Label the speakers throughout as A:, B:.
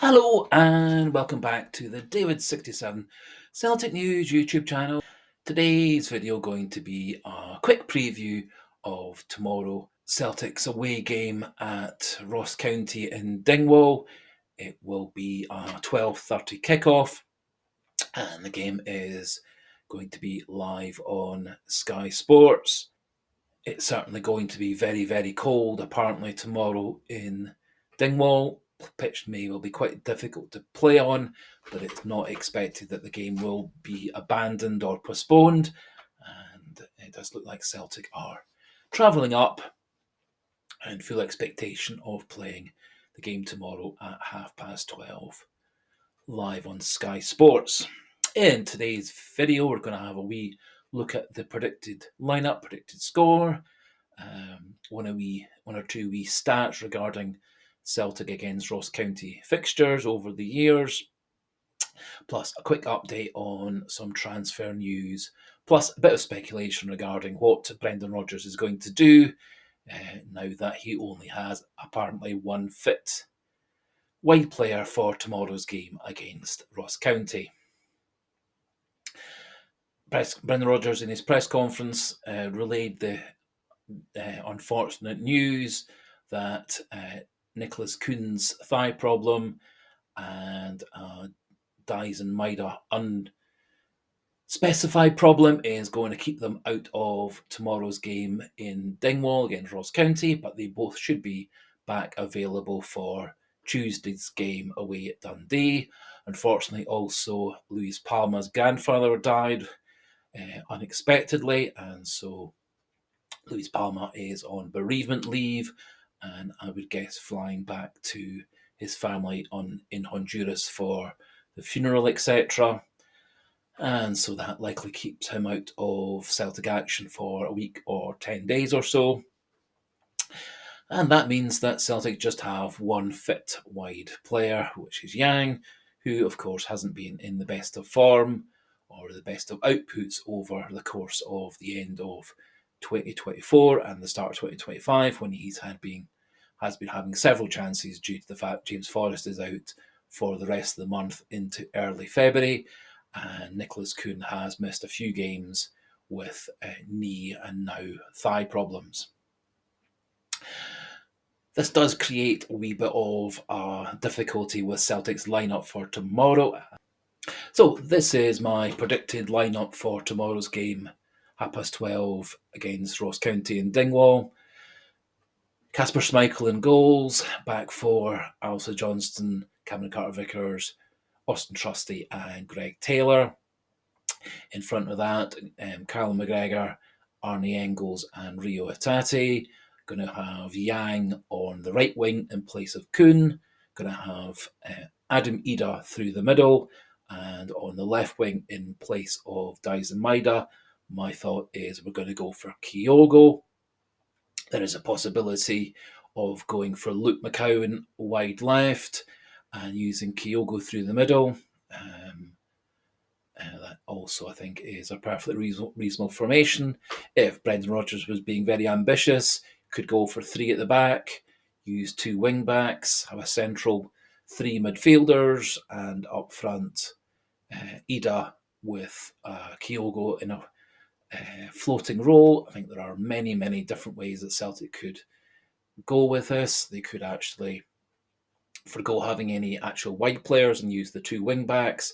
A: Hello and welcome back to the David67 Celtic News YouTube channel. Today's video going to be a quick preview of tomorrow Celtic's away game at Ross County in Dingwall. It will be a 12:30 kickoff and the game is going to be live on Sky Sports. It's certainly going to be very, very cold apparently tomorrow in Dingwall. Pitch will be quite difficult to play on, but it's not expected that the game will be abandoned or postponed. And it does look like Celtic are travelling up and full expectation of playing the game tomorrow at 12:30 live on Sky Sports. In today's video, we're going to have a wee look at the predicted lineup, predicted score, one or two wee stats regarding Celtic against Ross County fixtures over the years, plus a quick update on some transfer news, plus a bit of speculation regarding what Brendan Rodgers is going to do now that he only has apparently one fit wide player for tomorrow's game against Ross County. Brendan Rodgers in his press conference relayed the unfortunate news that Nicholas Kuhn's thigh problem and Dyson Maida unspecified problem is going to keep them out of tomorrow's game in Dingwall against Ross County, but they both should be back available for Tuesday's game away at Dundee. Unfortunately, also Luis Palma's grandfather died unexpectedly, and so Luis Palma is on bereavement leave, and I would guess flying back to his family in Honduras for the funeral, etc. And so that likely keeps him out of Celtic action for a week or 10 days or so. And that means that Celtic just have one fit wide player, which is Yang, who of course hasn't been in the best of form or the best of outputs over the course of the end of 2024 and the start of 2025, when has been having several chances due to the fact James Forrest is out for the rest of the month into early February, and Nicholas Kuhn has missed a few games with knee and now thigh problems. This does create a wee bit of difficulty with Celtic's lineup for tomorrow. So this is my predicted lineup for tomorrow's game, 12:30 against Ross County in Dingwall. Kasper Schmeichel in goals, back four, Alistair Johnston, Cameron Carter-Vickers, Austin Trusty and Greg Taylor. In front of that, Callum McGregor, Arnie Engels and Rio Hatate. Going to have Yang on the right wing in place of Kuhn. Going to have Adam Ida through the middle. And on the left wing in place of Dyson Maida, my thought is we're going to go for Kyogo. There is a possibility of going for Luke McCowan wide left and using Kyogo through the middle. That also, I think, is a perfectly reasonable formation. If Brendan Rodgers was being very ambitious, could go for three at the back, use two wing backs, have a central three midfielders, and up front, Ida with Kyogo in a floating role. I think there are many, many different ways that Celtic could go with this. They could actually forgo having any actual wide players and use the two wing backs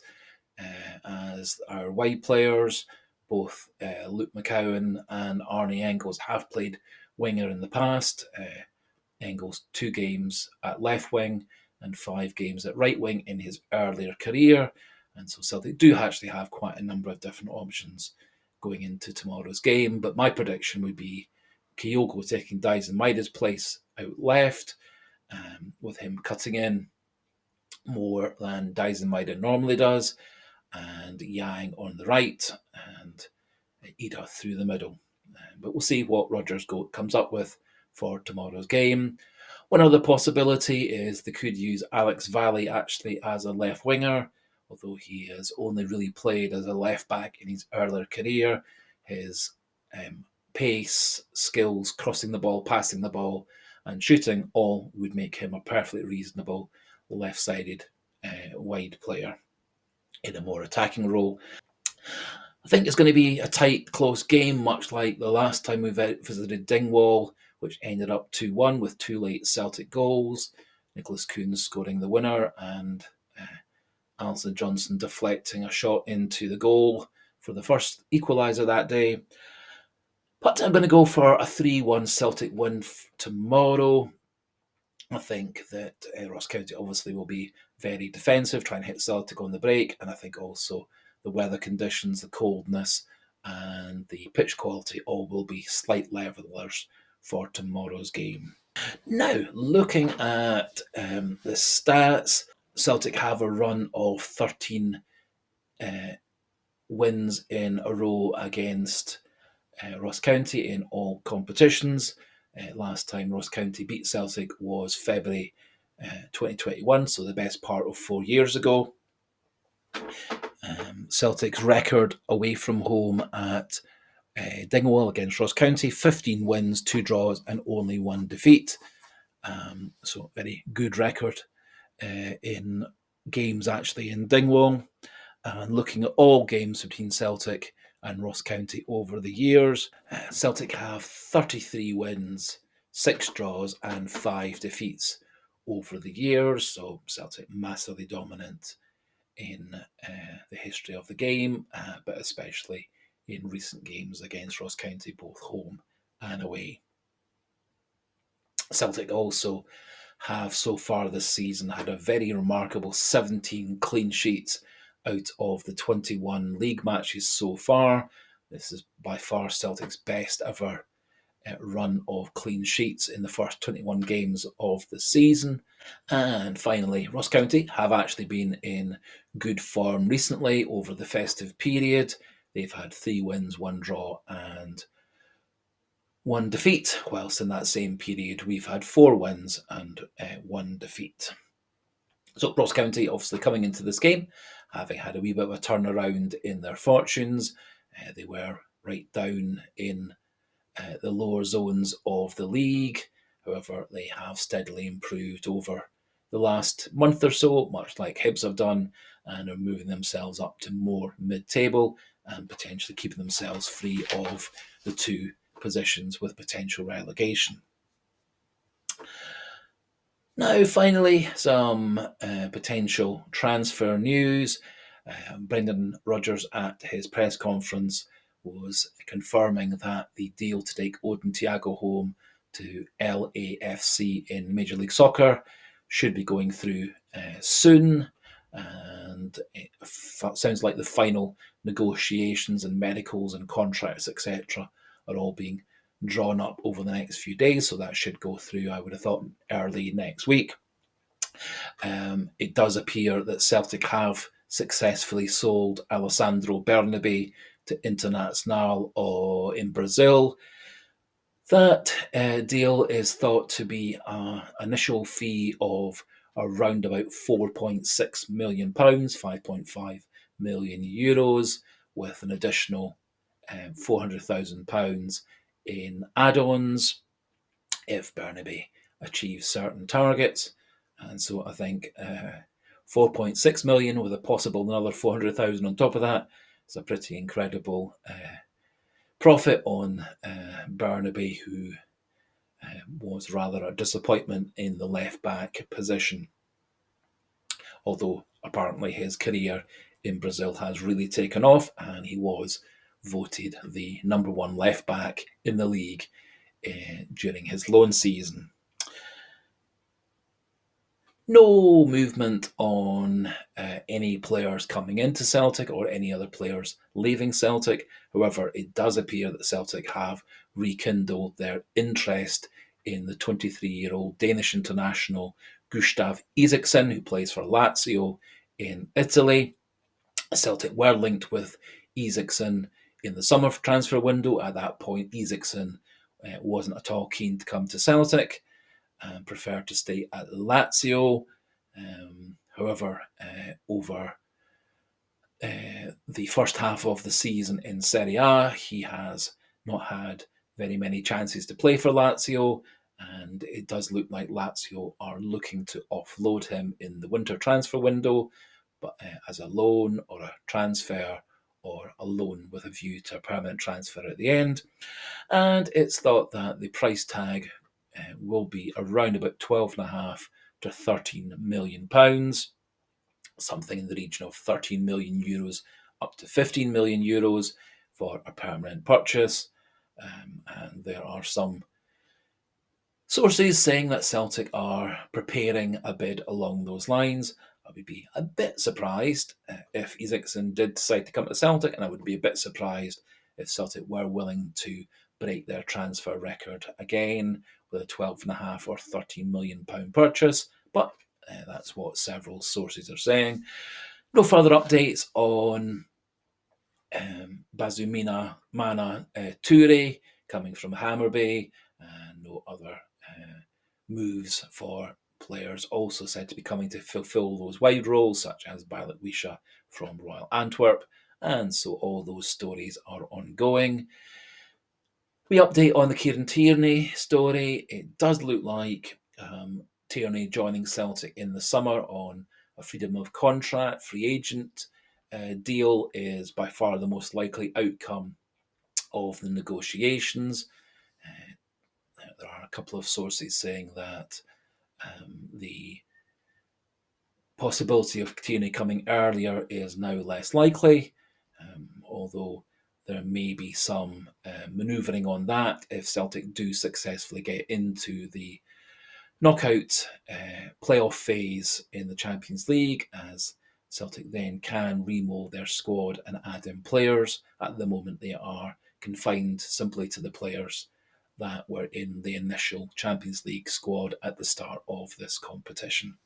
A: as our wide players. Both Luke McCowan and Arnie Engels have played winger in the past. Engels 2 games at left wing and 5 games at right wing in his earlier career. And so Celtic do actually have quite a number of different options going into tomorrow's game. But my prediction would be Kyogo taking Dyson Maida's place out left, with him cutting in more than Dyson Maida normally does, and Yang on the right, and Ida through the middle. But we'll see what Rodgers comes up with for tomorrow's game. One other possibility is they could use Alex Valley actually as a left winger, although he has only really played as a left back in his earlier career. His pace, skills, crossing the ball, passing the ball, and shooting all would make him a perfectly reasonable left-sided wide player in a more attacking role. I think it's going to be a tight, close game, much like the last time we visited Dingwall, which ended up 2-1 with two late Celtic goals. Nicholas Kuhn scoring the winner and Alison Johnson deflecting a shot into the goal for the first equaliser that day. But I'm going to go for a 3-1 Celtic win tomorrow. I think that Ross County obviously will be very defensive, trying to hit Celtic on the break, and I think also the weather conditions, the coldness, and the pitch quality all will be slight levelers for tomorrow's game. Now, looking at the stats, Celtic have a run of 13 wins in a row against Ross County in all competitions. Last time Ross County beat Celtic was February 2021, so the best part of 4 years ago. Celtic's record away from home at Dingwall against Ross County, 15 wins, 2 draws, and only 1 defeat. So, very good record in games actually in Dingwall. And looking at all games between Celtic and Ross County over the years, Celtic have 33 wins, 6 draws, and 5 defeats over the years. So Celtic massively dominant in the history of the game, but especially in recent games against Ross County, both home and away. Celtic also have so far this season had a very remarkable 17 clean sheets out of the 21 league matches so far. This is by far Celtic's best ever run of clean sheets in the first 21 games of the season. And finally, Ross County have actually been in good form recently over the festive period. They've had 3 wins, 1 draw, and 1 defeat, whilst in that same period we've had 4 wins and 1 defeat. So Ross County obviously coming into this game, having had a wee bit of a turnaround in their fortunes. They were right down in the lower zones of the league. However, they have steadily improved over the last month or so, much like Hibs have done, and are moving themselves up to more mid-table and potentially keeping themselves free of the 2 positions with potential relegation. Now, finally, some potential transfer news. Brendan Rodgers at his press conference was confirming that the deal to take Odin Thiago home to LAFC in Major League Soccer should be going through soon. And it sounds like the final negotiations and medicals and contracts, etc., are all being drawn up over the next few days. So that should go through, I would have thought, early next week. It does appear that Celtic have successfully sold Holm Bernabei to Internacional in Brazil. That deal is thought to be an initial fee of around about £4.6 million, €5.5 million, with an additional £400,000 in add-ons if Bernabei achieves certain targets. And so I think 4.6 million with a possible another 400,000 on top of that is a pretty incredible profit on Bernabei, who was rather a disappointment in the left back position. Although apparently his career in Brazil has really taken off, and he was voted the number 1 left back in the league during his loan season. No movement on any players coming into Celtic or any other players leaving Celtic. However, it does appear that Celtic have rekindled their interest in the 23-year-old Danish international Gustav Isaksen, who plays for Lazio in Italy. Celtic were linked with Isaksen in the summer transfer window. At that point, Isaksen wasn't at all keen to come to Celtic and preferred to stay at Lazio. However, over the first half of the season in Serie A, he has not had very many chances to play for Lazio, and it does look like Lazio are looking to offload him in the winter transfer window, but as a loan or a transfer or a loan with a view to a permanent transfer at the end. And it's thought that the price tag will be around about 12.5 to 13 million pounds, something in the region of 13 million euros up to 15 million euros for a permanent purchase. And there are some sources saying that Celtic are preparing a bid along those lines. I would be a bit surprised if Isaksen did decide to come to Celtic, and I would be a bit surprised if Celtic were willing to break their transfer record again with a 12.5 or 13 million pound purchase. But that's what several sources are saying. No further updates on Bazumina Mana Toure coming from Hammarby, and no other moves for players also said to be coming to fulfil those wide roles, such as Bailet Wisha from Royal Antwerp. And so all those stories are ongoing. We update on the Kieran Tierney story. It does look like Tierney joining Celtic in the summer on a freedom of contract, free agent deal is by far the most likely outcome of the negotiations. There are a couple of sources saying that the possibility of Tierney coming earlier is now less likely, although there may be some manoeuvring on that if Celtic do successfully get into the knockout playoff phase in the Champions League, as Celtic then can remould their squad and add in players. At the moment, they are confined simply to the players that were in the initial Champions League squad at the start of this competition.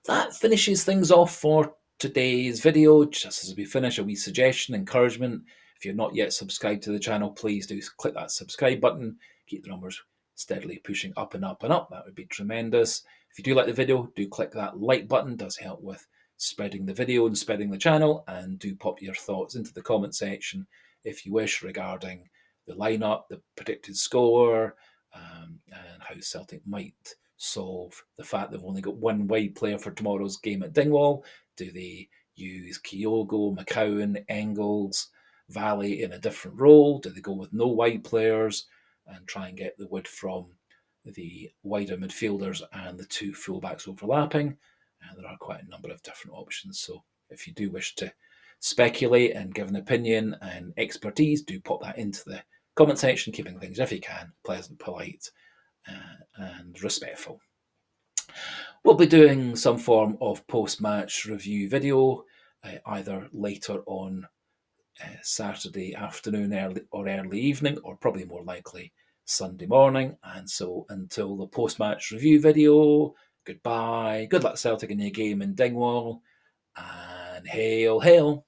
A: That finishes things off for today's video. Just as we finish, a wee suggestion, encouragement. If you're not yet subscribed to the channel, please do click that subscribe button. Keep the numbers steadily pushing up and up and up. That would be tremendous. If you do like the video, do click that like button. It does help with spreading the video and spreading the channel. And do pop your thoughts into the comment section if you wish regarding the lineup, the predicted score, and how Celtic might solve the fact they've only got one wide player for tomorrow's game at Dingwall. Do they use Kyogo, McCowan, Engels, Valley in a different role? Do they go with no wide players and try and get the wood from the wider midfielders and the two fullbacks overlapping? There are quite a number of different options. So if you do wish to speculate and give an opinion and expertise, do pop that into the comment section, keeping things, if you can, pleasant, polite, and respectful. We'll be doing some form of post-match review video, either later on Saturday afternoon early evening, or probably more likely Sunday morning. And so until the post-match review video, goodbye, good luck Celtic in your game in Dingwall, and hail, hail.